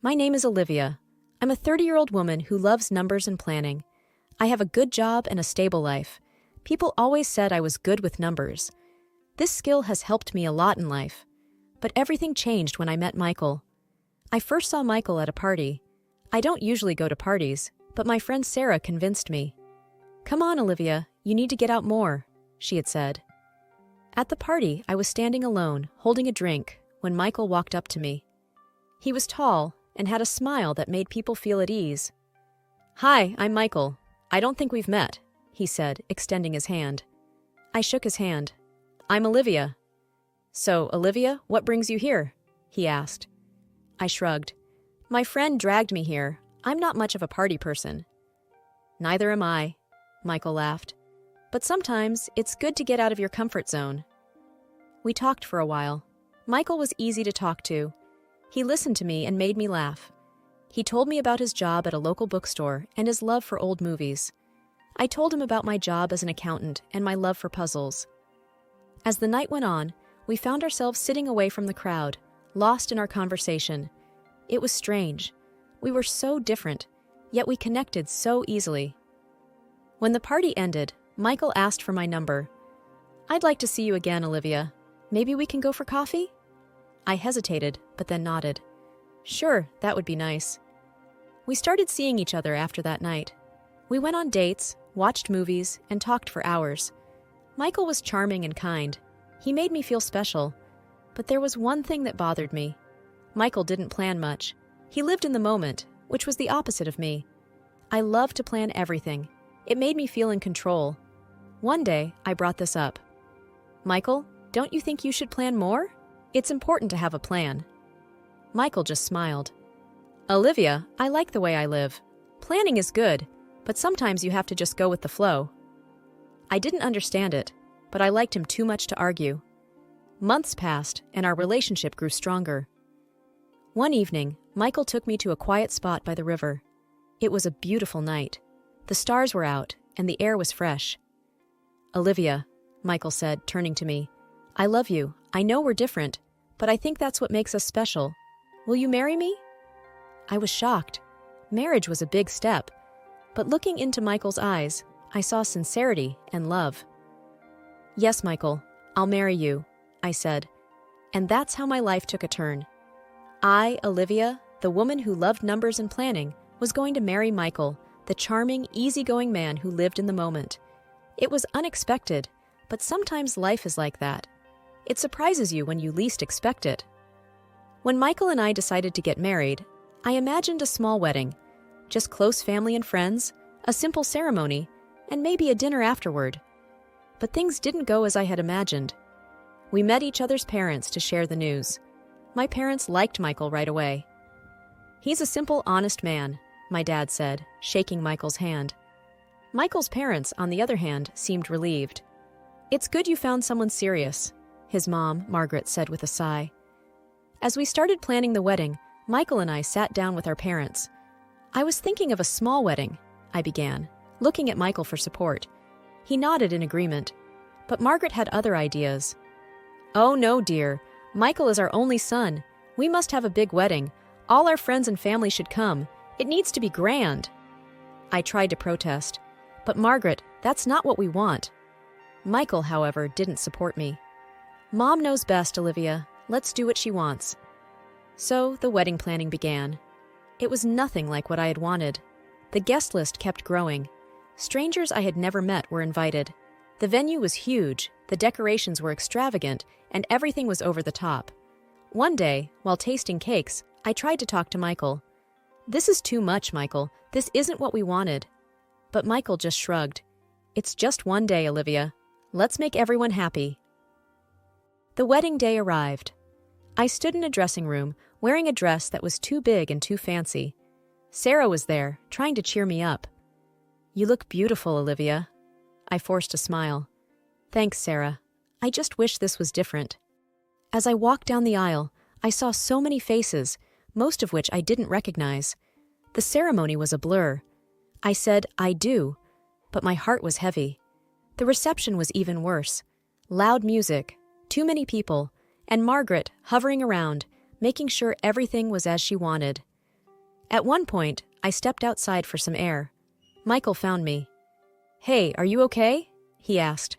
My name is Olivia. I'm a 30-year-old woman who loves numbers and planning. I have a good job and a stable life. People always said I was good with numbers. This skill has helped me a lot in life. But everything changed when I met Michael. I first saw Michael at a party. I don't usually go to parties, but my friend Sarah convinced me. "Come on, Olivia, you need to get out more," she had said. At the party, I was standing alone, holding a drink, when Michael walked up to me. He was tall and had a smile that made people feel at ease. "Hi, I'm Michael. I don't think we've met," he said, extending his hand. I shook his hand. "I'm Olivia." "So, Olivia, what brings you here?" he asked. I shrugged. "My friend dragged me here. I'm not much of a party person." "Neither am I," Michael laughed. "But sometimes it's good to get out of your comfort zone." We talked for a while. Michael was easy to talk to. He listened to me and made me laugh. He told me about his job at a local bookstore and his love for old movies. I told him about my job as an accountant and my love for puzzles. As the night went on, we found ourselves sitting away from the crowd, lost in our conversation. It was strange. We were so different, yet we connected so easily. When the party ended, Michael asked for my number. "I'd like to see you again, Olivia. Maybe we can go for coffee?" I hesitated, but then nodded. "Sure, that would be nice." We started seeing each other after that night. We went on dates, watched movies, and talked for hours. Michael was charming and kind. He made me feel special. But there was one thing that bothered me. Michael didn't plan much. He lived in the moment, which was the opposite of me. I love to plan everything. It made me feel in control. One day, I brought this up. "Michael, don't you think you should plan more? It's important to have a plan." Michael just smiled. "Olivia, I like the way I live. Planning is good, but sometimes you have to just go with the flow." I didn't understand it, but I liked him too much to argue. Months passed, and our relationship grew stronger. One evening, Michael took me to a quiet spot by the river. It was a beautiful night. The stars were out, and the air was fresh. "Olivia," Michael said, turning to me, "I love you. I know we're different, but I think that's what makes us special. Will you marry me?" I was shocked. Marriage was a big step, but looking into Michael's eyes, I saw sincerity and love. "Yes, Michael, I'll marry you," I said, and that's how my life took a turn. I, Olivia, the woman who loved numbers and planning, was going to marry Michael, the charming, easygoing man who lived in the moment. It was unexpected, but sometimes life is like that. It surprises you when you least expect it. When Michael and I decided to get married, I imagined a small wedding, just close family and friends, a simple ceremony, and maybe a dinner afterward. But things didn't go as I had imagined. We met each other's parents to share the news. My parents liked Michael right away. "He's a simple, honest man," my dad said, shaking Michael's hand. Michael's parents, on the other hand, seemed relieved. "It's good you found someone serious," his mom, Margaret, said with a sigh. As we started planning the wedding, Michael and I sat down with our parents. "I was thinking of a small wedding," I began, looking at Michael for support. He nodded in agreement, but Margaret had other ideas. "Oh no, dear. Michael is our only son. We must have a big wedding. All our friends and family should come. It needs to be grand." I tried to protest. "But Margaret, that's not what we want." Michael, however, didn't support me. "Mom knows best, Olivia. Let's do what she wants." So the wedding planning began. It was nothing like what I had wanted. The guest list kept growing. Strangers I had never met were invited. The venue was huge, the decorations were extravagant, and everything was over the top. One day, while tasting cakes, I tried to talk to Michael. "This is too much, Michael. This isn't what we wanted." But Michael just shrugged. "It's just one day, Olivia. Let's make everyone happy." The wedding day arrived. I stood in a dressing room, wearing a dress that was too big and too fancy. Sarah was there, trying to cheer me up. "You look beautiful, Olivia." I forced a smile. "Thanks, Sarah. I just wish this was different." As I walked down the aisle, I saw so many faces, most of which I didn't recognize. The ceremony was a blur. I said, "I do," but my heart was heavy. The reception was even worse. Loud music, too many people, and Margaret hovering around, making sure everything was as she wanted. At one point, I stepped outside for some air. Michael found me. "Hey, are you okay?" he asked.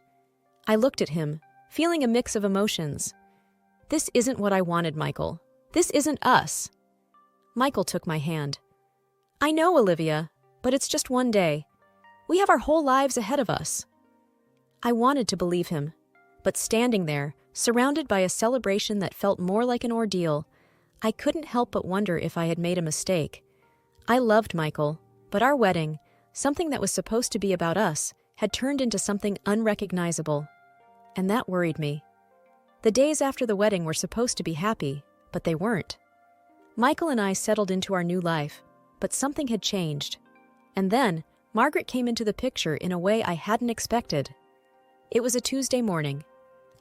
I looked at him, feeling a mix of emotions. "This isn't what I wanted, Michael. This isn't us." Michael took my hand. "I know, Olivia, but it's just one day. We have our whole lives ahead of us." I wanted to believe him, but standing there, surrounded by a celebration that felt more like an ordeal, I couldn't help but wonder if I had made a mistake. I loved Michael, but our wedding, something that was supposed to be about us, had turned into something unrecognizable. And that worried me. The days after the wedding were supposed to be happy, but they weren't. Michael and I settled into our new life, but something had changed. And then, Margaret came into the picture in a way I hadn't expected. It was a Tuesday morning.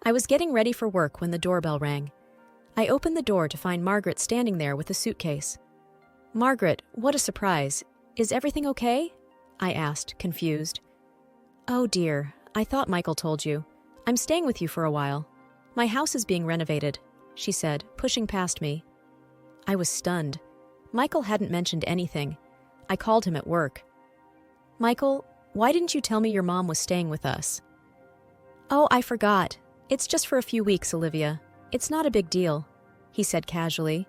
I was getting ready for work when the doorbell rang. I opened the door to find Margaret standing there with a suitcase. "Margaret, what a surprise. Is everything okay?" I asked, confused. "Oh dear, I thought Michael told you. I'm staying with you for a while. My house is being renovated," she said, pushing past me. I was stunned. Michael hadn't mentioned anything. I called him at work. "Michael, why didn't you tell me your mom was staying with us?" "Oh, I forgot. It's just for a few weeks, Olivia. It's not a big deal," he said casually.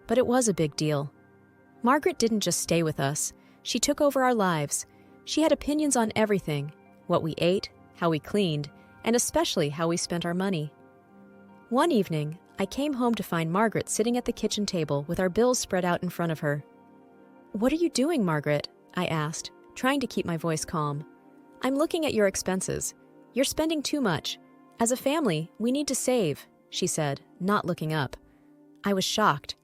But it was a big deal. Margaret didn't just stay with us. She took over our lives. She had opinions on everything, what we ate, how we cleaned, and especially how we spent our money. One evening, I came home to find Margaret sitting at the kitchen table with our bills spread out in front of her. "What are you doing, Margaret?" I asked, trying to keep my voice calm. "I'm looking at your expenses. You're spending too much. As a family, we need to save," she said, not looking up. I was shocked.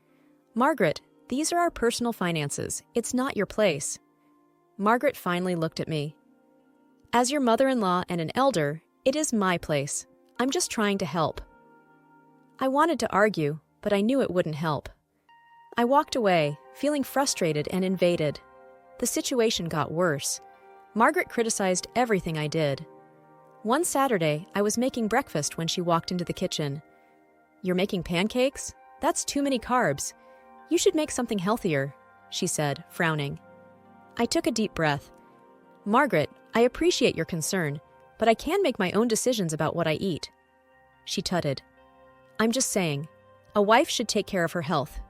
"Margaret, these are our personal finances. It's not your place." Margaret finally looked at me. "As your mother-in-law and an elder, it is my place. I'm just trying to help." I wanted to argue, but I knew it wouldn't help. I walked away, feeling frustrated and invaded. The situation got worse. Margaret criticized everything I did. One Saturday, I was making breakfast when she walked into the kitchen. "You're making pancakes? That's too many carbs. You should make something healthier," she said, frowning. I took a deep breath. "Margaret, I appreciate your concern, but I can make my own decisions about what I eat." She tutted. "I'm just saying, a wife should take care of her health."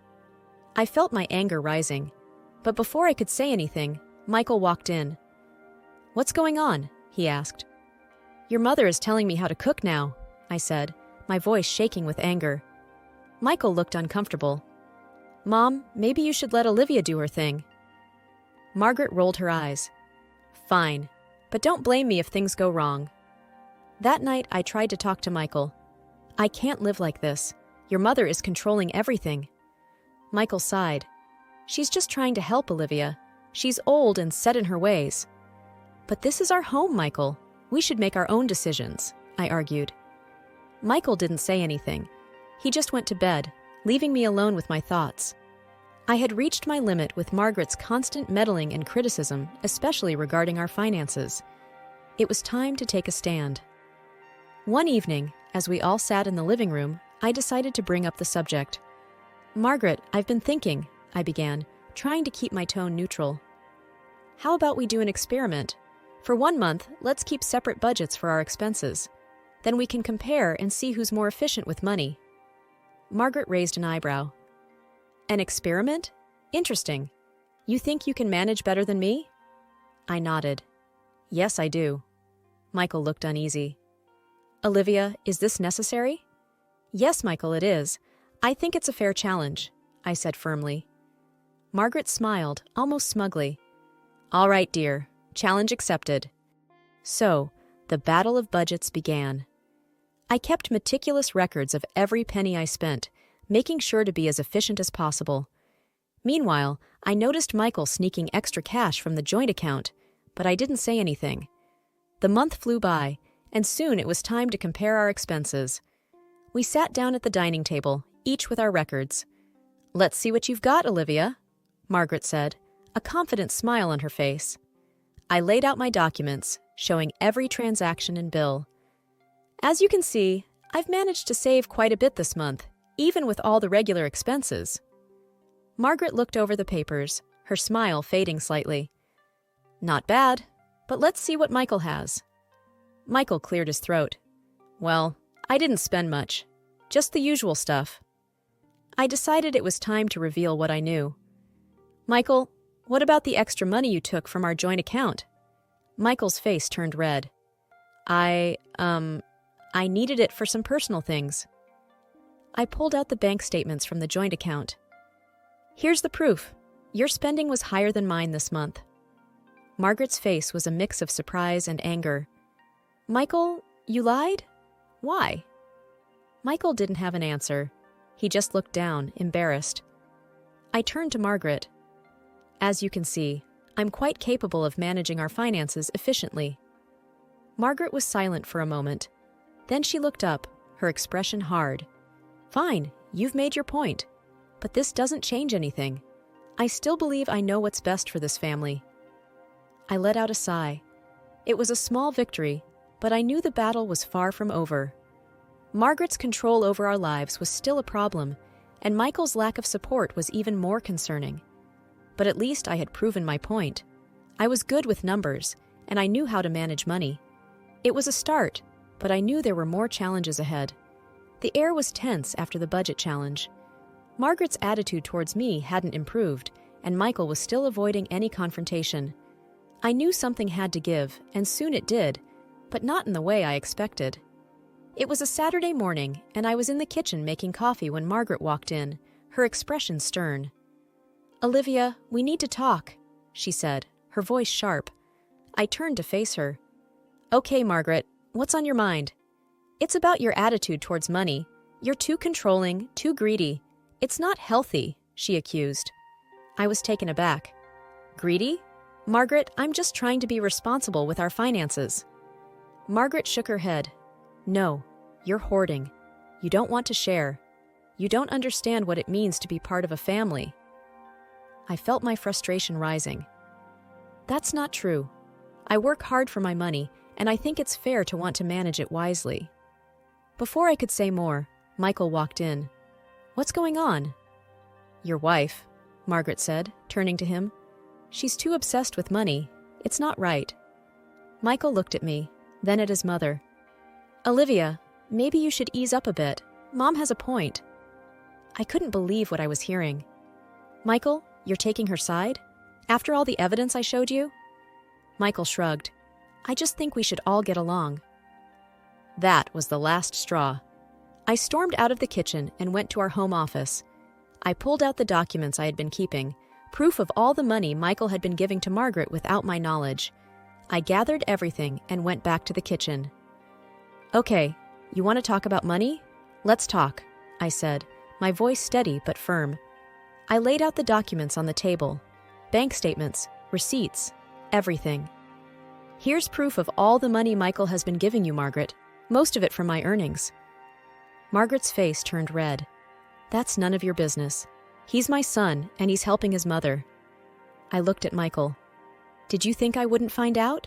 I felt my anger rising, but before I could say anything, Michael walked in. "What's going on?" he asked. "Your mother is telling me how to cook now," I said, my voice shaking with anger. Michael looked uncomfortable. "Mom, maybe you should let Olivia do her thing." Margaret rolled her eyes. "Fine, but don't blame me if things go wrong." That night, I tried to talk to Michael. "I can't live like this. Your mother is controlling everything." Michael sighed. "She's just trying to help Olivia. She's old and set in her ways." "But this is our home, Michael. We should make our own decisions," I argued. Michael didn't say anything. He just went to bed, leaving me alone with my thoughts. I had reached my limit with Margaret's constant meddling and criticism, especially regarding our finances. It was time to take a stand. One evening, as we all sat in the living room, I decided to bring up the subject. "Margaret, I've been thinking," I began, trying to keep my tone neutral. "How about we do an experiment? For 1 month, let's keep separate budgets for our expenses. Then we can compare and see who's more efficient with money." Margaret raised an eyebrow. "An experiment? Interesting. You think you can manage better than me?" I nodded. "Yes, I do." Michael looked uneasy. "Olivia, is this necessary?" "Yes, Michael, it is. I think it's a fair challenge," I said firmly. Margaret smiled, almost smugly. "All right, dear. Challenge accepted." So, the battle of budgets began. I kept meticulous records of every penny I spent, making sure to be as efficient as possible. Meanwhile, I noticed Michael sneaking extra cash from the joint account, but I didn't say anything. The month flew by, and soon it was time to compare our expenses. We sat down at the dining table, each with our records. "Let's see what you've got, Olivia," Margaret said, a confident smile on her face. I laid out my documents, showing every transaction and bill. "As you can see, I've managed to save quite a bit this month, even with all the regular expenses." Margaret looked over the papers, her smile fading slightly. Not bad, but let's see what Michael has. Michael cleared his throat. Well, I didn't spend much. Just the usual stuff. I decided it was time to reveal what I knew. Michael, what about the extra money you took from our joint account? Michael's face turned red. I needed it for some personal things. I pulled out the bank statements from the joint account. Here's the proof. Your spending was higher than mine this month. Margaret's face was a mix of surprise and anger. Michael, you lied? Why? Michael didn't have an answer. He just looked down, embarrassed. I turned to Margaret. As you can see, I'm quite capable of managing our finances efficiently. Margaret was silent for a moment. Then she looked up, her expression hard. Fine, you've made your point. But this doesn't change anything. I still believe I know what's best for this family. I let out a sigh. It was a small victory, but I knew the battle was far from over. Margaret's control over our lives was still a problem, and Michael's lack of support was even more concerning. But at least I had proven my point. I was good with numbers, and I knew how to manage money. It was a start, but I knew there were more challenges ahead. The air was tense after the budget challenge. Margaret's attitude towards me hadn't improved, and Michael was still avoiding any confrontation. I knew something had to give, and soon it did, but not in the way I expected. It was a Saturday morning, and I was in the kitchen making coffee when Margaret walked in, her expression stern. Olivia, we need to talk, she said, her voice sharp. I turned to face her. Okay, Margaret, what's on your mind? It's about your attitude towards money. You're too controlling, too greedy. It's not healthy, she accused. I was taken aback. Greedy? Margaret, I'm just trying to be responsible with our finances. Margaret shook her head. No, you're hoarding. You don't want to share. You don't understand what it means to be part of a family. I felt my frustration rising. That's not true. I work hard for my money, and I think it's fair to want to manage it wisely. Before I could say more, Michael walked in. What's going on? Your wife, Margaret said, turning to him. She's too obsessed with money. It's not right. Michael looked at me, then at his mother. Olivia, maybe you should ease up a bit. Mom has a point. I couldn't believe what I was hearing. Michael, you're taking her side? After all the evidence I showed you? Michael shrugged. I just think we should all get along. That was the last straw. I stormed out of the kitchen and went to our home office. I pulled out the documents I had been keeping, proof of all the money Michael had been giving to Margaret without my knowledge. I gathered everything and went back to the kitchen. Okay, you want to talk about money? Let's talk, I said, my voice steady but firm. I laid out the documents on the table. Bank statements, receipts, everything. Here's proof of all the money Michael has been giving you, Margaret, most of it from my earnings. Margaret's face turned red. That's none of your business. He's my son, and he's helping his mother. I looked at Michael. Did you think I wouldn't find out?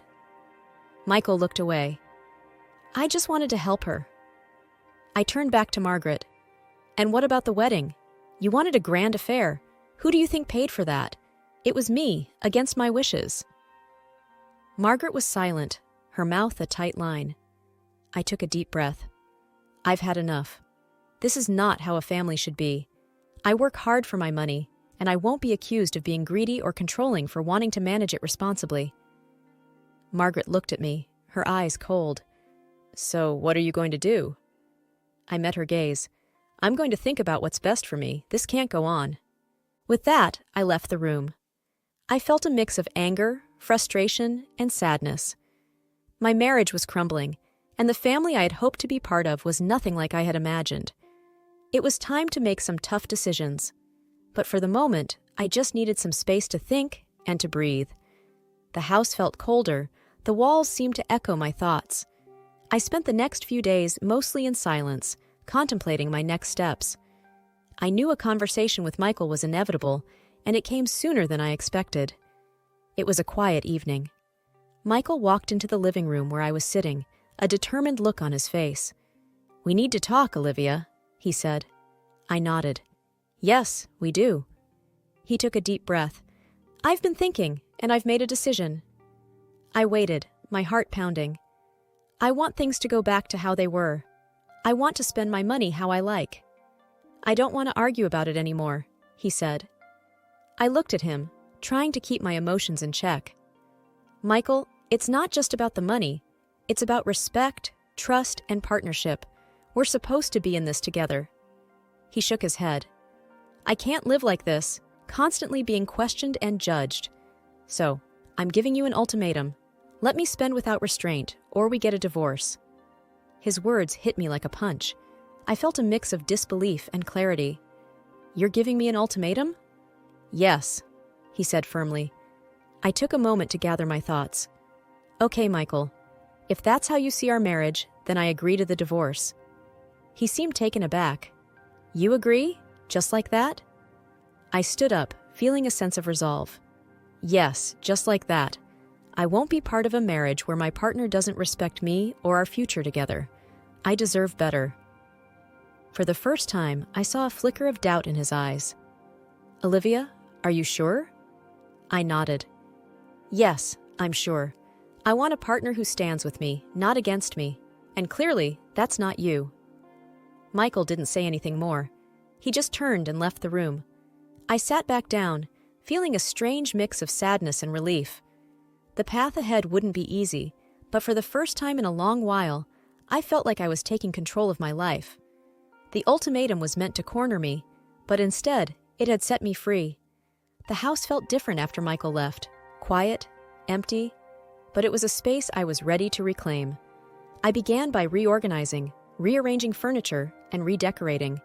Michael looked away. I just wanted to help her. I turned back to Margaret. And what about the wedding? You wanted a grand affair. Who do you think paid for that? It was me, against my wishes. Margaret was silent, her mouth a tight line. I took a deep breath. I've had enough. This is not how a family should be. I work hard for my money, and I won't be accused of being greedy or controlling for wanting to manage it responsibly. Margaret looked at me, her eyes cold. So what are you going to do? I met her gaze. I'm going to think about what's best for me. This can't go on. With that, I left the room. I felt a mix of anger, frustration, and sadness. My marriage was crumbling, and the family I had hoped to be part of was nothing like I had imagined. It was time to make some tough decisions. But for the moment, I just needed some space to think and to breathe. The house felt colder. The walls seemed to echo my thoughts. I spent the next few days mostly in silence, contemplating my next steps. I knew a conversation with Michael was inevitable, and it came sooner than I expected. It was a quiet evening. Michael walked into the living room where I was sitting, a determined look on his face. We need to talk, Olivia, he said. I nodded. Yes, we do. He took a deep breath. I've been thinking, and I've made a decision. I waited, my heart pounding. I want things to go back to how they were. I want to spend my money how I like. I don't want to argue about it anymore, he said. I looked at him, trying to keep my emotions in check. Michael, it's not just about the money. It's about respect, trust, and partnership. We're supposed to be in this together. He shook his head. I can't live like this, constantly being questioned and judged. So, I'm giving you an ultimatum. Let me spend without restraint, or we get a divorce. His words hit me like a punch. I felt a mix of disbelief and clarity. You're giving me an ultimatum? Yes, he said firmly. I took a moment to gather my thoughts. Okay, Michael. If that's how you see our marriage, then I agree to the divorce. He seemed taken aback. You agree? Just like that? I stood up, feeling a sense of resolve. Yes, just like that. I won't be part of a marriage where my partner doesn't respect me or our future together. I deserve better. For the first time, I saw a flicker of doubt in his eyes. Olivia, are you sure? I nodded. Yes, I'm sure. I want a partner who stands with me, not against me. And clearly, that's not you. Michael didn't say anything more. He just turned and left the room. I sat back down, feeling a strange mix of sadness and relief. The path ahead wouldn't be easy, but for the first time in a long while, I felt like I was taking control of my life. The ultimatum was meant to corner me, but instead, it had set me free. The house felt different after Michael left, quiet, empty, but it was a space I was ready to reclaim. I began by reorganizing, rearranging furniture, and redecorating.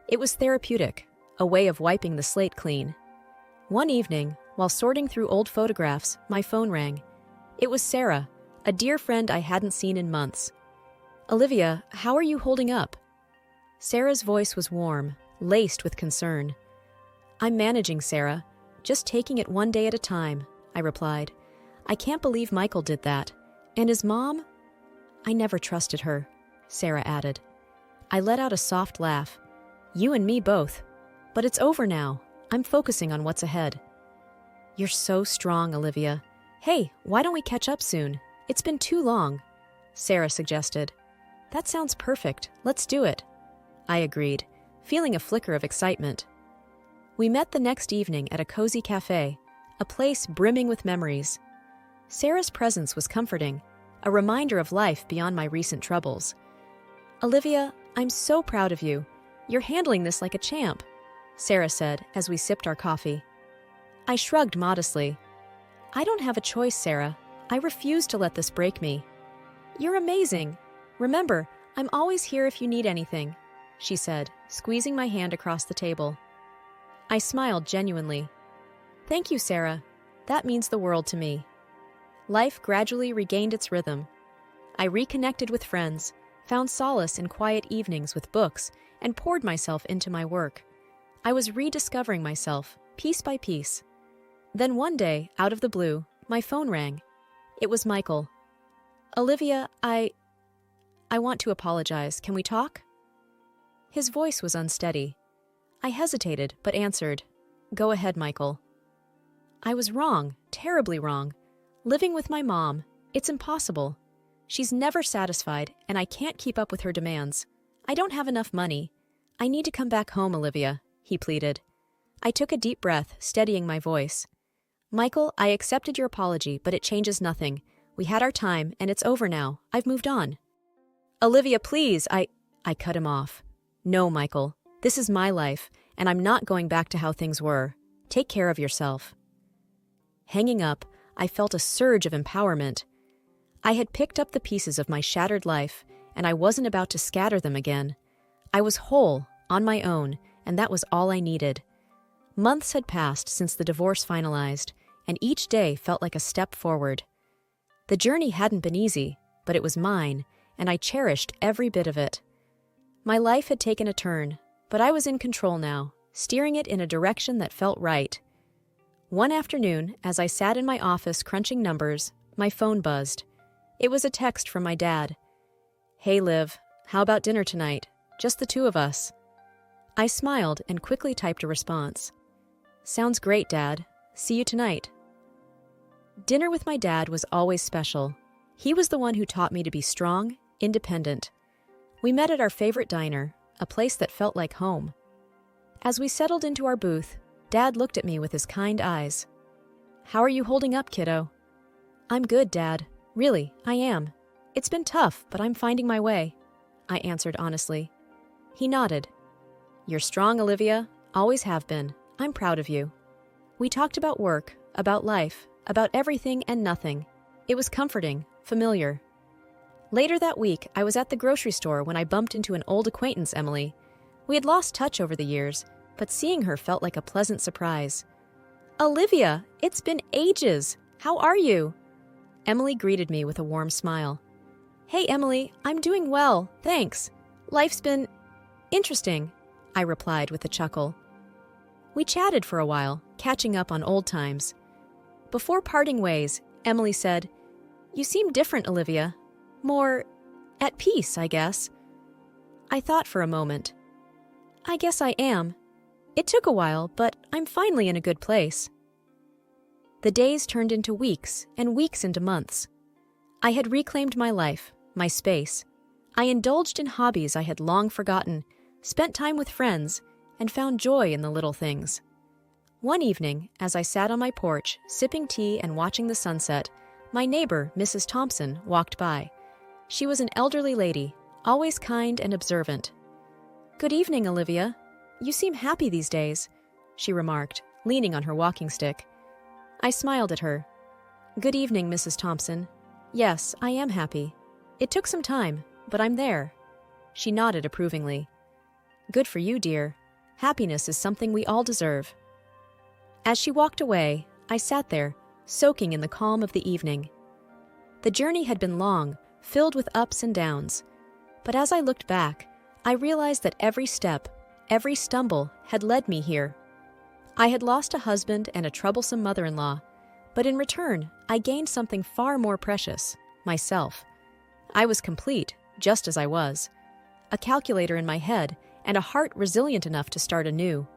It was therapeutic, a way of wiping the slate clean. One evening, while sorting through old photographs, my phone rang. It was Sarah, a dear friend I hadn't seen in months. Olivia, how are you holding up? Sarah's voice was warm, laced with concern. I'm managing, Sarah. Just taking it one day at a time, I replied. I can't believe Michael did that. And his mom? I never trusted her, Sarah added. I let out a soft laugh. You and me both. But it's over now. I'm focusing on what's ahead. You're so strong, Olivia. Hey, why don't we catch up soon? It's been too long, Sarah suggested. That sounds perfect. Let's do it. I agreed, feeling a flicker of excitement. We met the next evening at a cozy cafe, a place brimming with memories. Sarah's presence was comforting, a reminder of life beyond my recent troubles. Olivia, I'm so proud of you. You're handling this like a champ, Sarah said as we sipped our coffee. I shrugged modestly. I don't have a choice, Sarah. I refuse to let this break me. You're amazing. Remember, I'm always here if you need anything, she said, squeezing my hand across the table. I smiled genuinely. Thank you, Sarah. That means the world to me. Life gradually regained its rhythm. I reconnected with friends, found solace in quiet evenings with books, and poured myself into my work. I was rediscovering myself, piece by piece. Then one day, out of the blue, my phone rang. It was Michael. Olivia, I want to apologize. Can we talk? His voice was unsteady. I hesitated, but answered, Go ahead, Michael. I was wrong, terribly wrong. Living with my mom, it's impossible. She's never satisfied, and I can't keep up with her demands. I don't have enough money. I need to come back home, Olivia, he pleaded. I took a deep breath, steadying my voice. Michael, I accepted your apology, but it changes nothing. We had our time, and it's over now. I've moved on. Olivia, please, I cut him off. No, Michael. This is my life, and I'm not going back to how things were. Take care of yourself. Hanging up, I felt a surge of empowerment. I had picked up the pieces of my shattered life, and I wasn't about to scatter them again. I was whole, on my own, and that was all I needed. Months had passed since the divorce finalized, and each day felt like a step forward. The journey hadn't been easy, but it was mine, and I cherished every bit of it. My life had taken a turn, but I was in control now, steering it in a direction that felt right. One afternoon, as I sat in my office crunching numbers, my phone buzzed. It was a text from my dad. Hey, Liv, how about dinner tonight? Just the two of us. I smiled and quickly typed a response. Sounds great, Dad. See you tonight. Dinner with my dad was always special. He was the one who taught me to be strong, independent. We met at our favorite diner, a place that felt like home. As we settled into our booth, Dad looked at me with his kind eyes. How are you holding up, kiddo? I'm good, Dad. Really, I am. It's been tough, but I'm finding my way, I answered honestly. He nodded. You're strong, Olivia. Always have been. I'm proud of you. We talked about work, about life, about everything and nothing. It was comforting, familiar. Later that week, I was at the grocery store when I bumped into an old acquaintance, Emily. We had lost touch over the years, but seeing her felt like a pleasant surprise. Olivia, it's been ages. How are you? Emily greeted me with a warm smile. Hey, Emily, I'm doing well, thanks. Life's been interesting, I replied with a chuckle. We chatted for a while, catching up on old times. Before parting ways, Emily said, You seem different, Olivia. More at peace, I guess. I thought for a moment. I guess I am. It took a while, but I'm finally in a good place. The days turned into weeks, and weeks into months. I had reclaimed my life, my space. I indulged in hobbies I had long forgotten, spent time with friends, and found joy in the little things. One evening, as I sat on my porch, sipping tea and watching the sunset, my neighbor, Mrs. Thompson, walked by. She was an elderly lady, always kind and observant. Good evening, Olivia. You seem happy these days, she remarked, leaning on her walking stick. I smiled at her. Good evening, Mrs. Thompson. Yes, I am happy. It took some time, but I'm there. She nodded approvingly. Good for you, dear. Happiness is something we all deserve. As she walked away, I sat there, soaking in the calm of the evening. The journey had been long, filled with ups and downs. But as I looked back, I realized that every step, every stumble had led me here. I had lost a husband and a troublesome mother-in-law, but in return, I gained something far more precious, myself. I was complete, just as I was. A calculator in my head and a heart resilient enough to start anew.